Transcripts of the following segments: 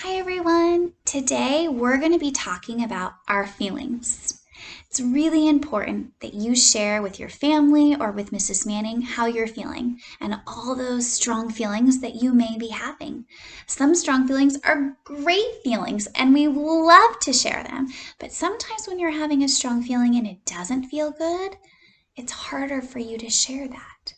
Hi everyone! Today we're going to be talking about our feelings. It's really important that you share with your family or with Mrs. Manning how you're feeling and all those strong feelings that you may be having. Some strong feelings are great feelings and we love to share them, but sometimes when you're having a strong feeling and it doesn't feel good, it's harder for you to share that.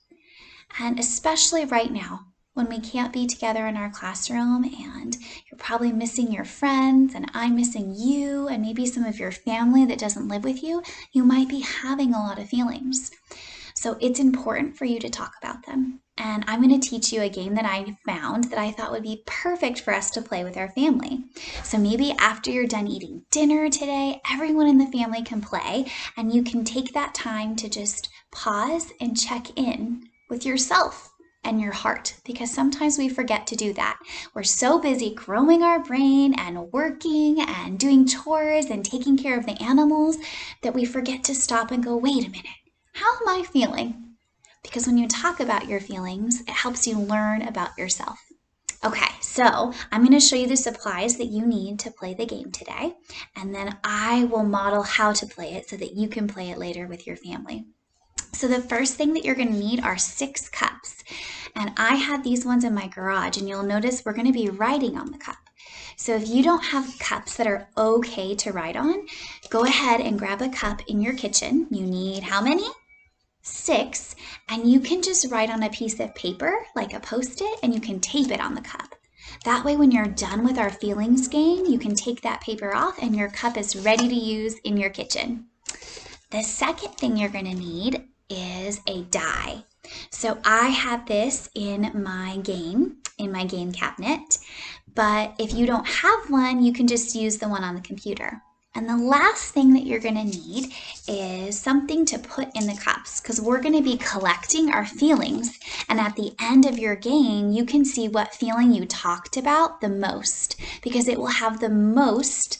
And especially right now, when we can't be together in our classroom and you're probably missing your friends and I'm missing you and maybe some of your family that doesn't live with you, you might be having a lot of feelings. So it's important for you to talk about them. And I'm going to teach you a game that I found that I thought would be perfect for us to play with our family. So maybe after you're done eating dinner today, everyone in the family can play and you can take that time to just pause and check in with yourself and your heart, because sometimes we forget to do that. We're so busy growing our brain and working and doing chores and taking care of the animals that we forget to stop and go, wait a minute, how am I feeling? Because when you talk about your feelings, it helps you learn about yourself. Okay, so I'm going to show you the supplies that you need to play the game today, and then I will model how to play it so that you can play it later with your family. So the first thing that you're going to need are 6 cups. And I have these ones in my garage, and you'll notice we're going to be writing on the cup. So if you don't have cups that are okay to write on, go ahead and grab a cup in your kitchen. You need how many? 6. And you can just write on a piece of paper, like a Post-it, and you can tape it on the cup. That way, when you're done with our feelings game, you can take that paper off and your cup is ready to use in your kitchen. The second thing you're going to need is a die. So I have this in my game cabinet, but if you don't have one, you can just use the one on the computer. And the last thing that you're going to need is something to put in the cups, because we're going to be collecting our feelings. And at the end of your game, you can see what feeling you talked about the most, because it will have the most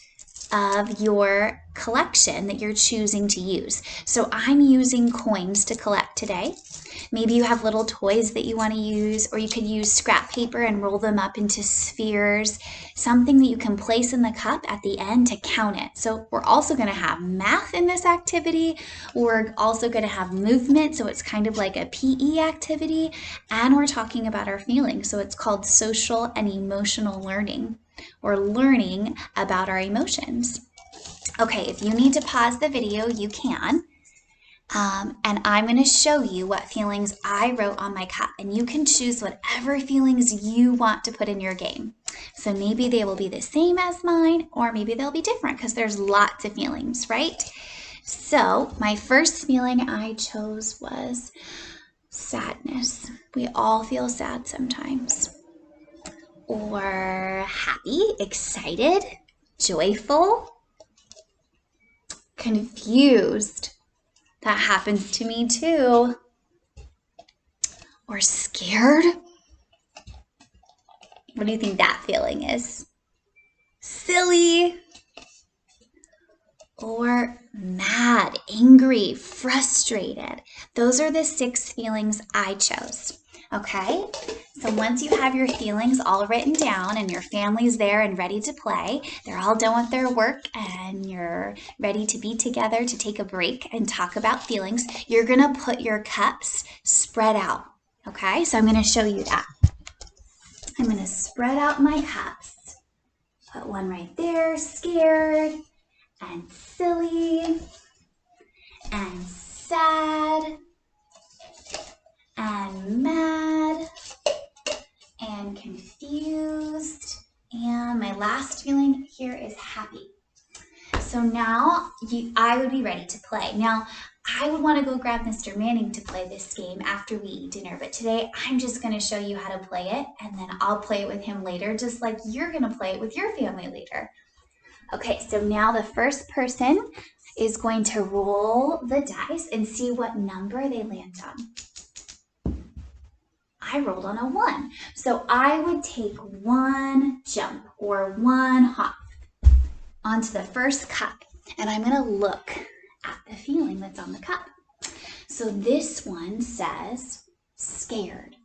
of your collection that you're choosing to use. So I'm using coins to collect today. Maybe you have little toys that you want to use, or you could use scrap paper and roll them up into spheres, something that you can place in the cup at the end to count it. So we're also going to have math in this activity. We're also going to have movement, so it's kind of like a PE activity, and we're talking about our feelings. So it's called social and emotional learning, or learning about our emotions. Okay, if you need to pause the video, you can. And I'm going to show you what feelings I wrote on my cup, and you can choose whatever feelings you want to put in your game. So maybe they will be the same as mine, or maybe they'll be different because there's lots of feelings, right? So my first feeling I chose was sadness. We all feel sad sometimes. Or happy, excited, joyful, confused. That happens to me too. Or scared. What do you think that feeling is? Silly. Or mad, angry, frustrated. Those are the 6 feelings I chose. Okay, so once you have your feelings all written down and your family's there and ready to play, they're all done with their work and you're ready to be together to take a break and talk about feelings, you're gonna put your cups spread out. Okay, so I'm gonna show you that. I'm gonna spread out my cups. Put one right there, scared and silly and sad and mad and confused, and my last feeling here is happy. So now I would be ready to play. Now, I would want to go grab Mr. Manning to play this game after we eat dinner, but today I'm just going to show you how to play it, and then I'll play it with him later, just like you're going to play it with your family later. Okay, so now the first person is going to roll the dice and see what number they land on. I rolled on a 1. So I would take one jump or one hop onto the first cup, and I'm going to look at the feeling that's on the cup. So this one says scared.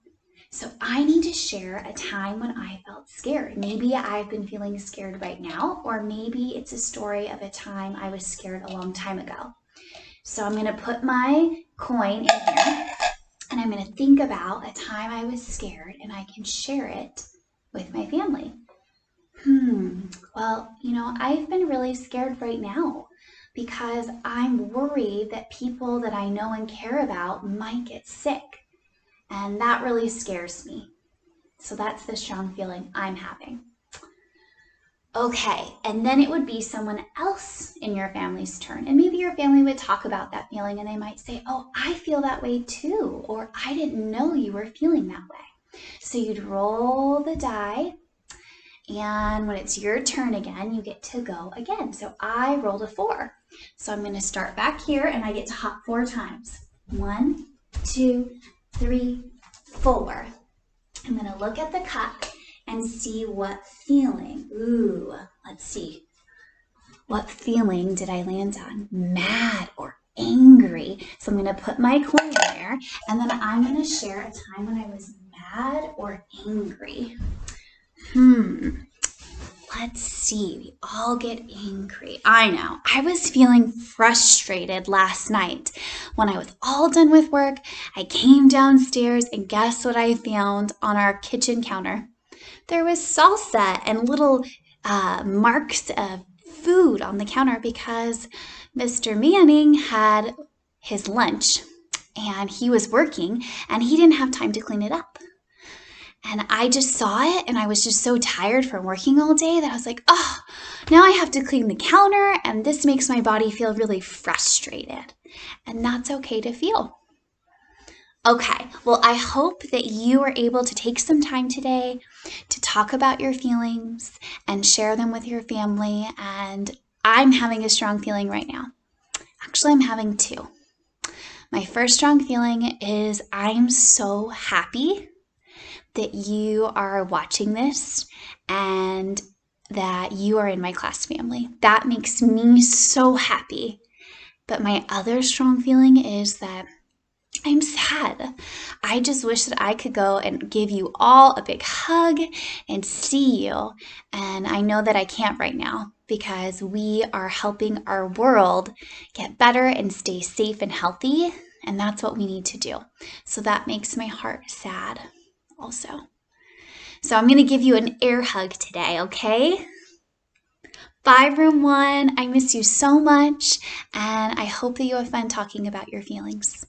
So I need to share a time when I felt scared. Maybe I've been feeling scared right now, or maybe it's a story of a time I was scared a long time ago. So I'm going to put my coin in here, and I'm going to think about a time I was scared, and I can share it with my family. Well, I've been really scared right now because I'm worried that people that I know and care about might get sick. And that really scares me. So that's the strong feeling I'm having. Okay, and then it would be someone else in your family's turn. And maybe your family would talk about that feeling and they might say, oh, I feel that way too. Or I didn't know you were feeling that way. So you'd roll the die. And when it's your turn again, you get to go again. So I rolled a 4. So I'm going to start back here and I get to hop 4 times. 1, 2, 3, 4. I'm going to look at the cup and see what feeling. Let's see. What feeling did I land on? Mad or angry. So I'm going to put my coin there and then I'm going to share a time when I was mad or angry. Let's see. We all get angry. I know. I was feeling frustrated last night. When I was all done with work, I came downstairs and guess what I found on our kitchen counter? There was salsa and little marks of food on the counter because Mr. Manning had his lunch and he was working and he didn't have time to clean it up. And I just saw it and I was just so tired from working all day that I was like, oh, now I have to clean the counter and this makes my body feel really frustrated. And that's okay to feel. Okay, well, I hope that you are able to take some time today to talk about your feelings and share them with your family. And I'm having a strong feeling right now. Actually, I'm having 2. My first strong feeling is I'm so happy that you are watching this and that you are in my class family. That makes me so happy. But my other strong feeling is that I'm sad. I just wish that I could go and give you all a big hug and see you. And I know that I can't right now because we are helping our world get better and stay safe and healthy. And that's what we need to do. So that makes my heart sad also. So I'm going to give you an air hug today, okay? Bye, room 1. I miss you so much, and I hope that you have fun talking about your feelings.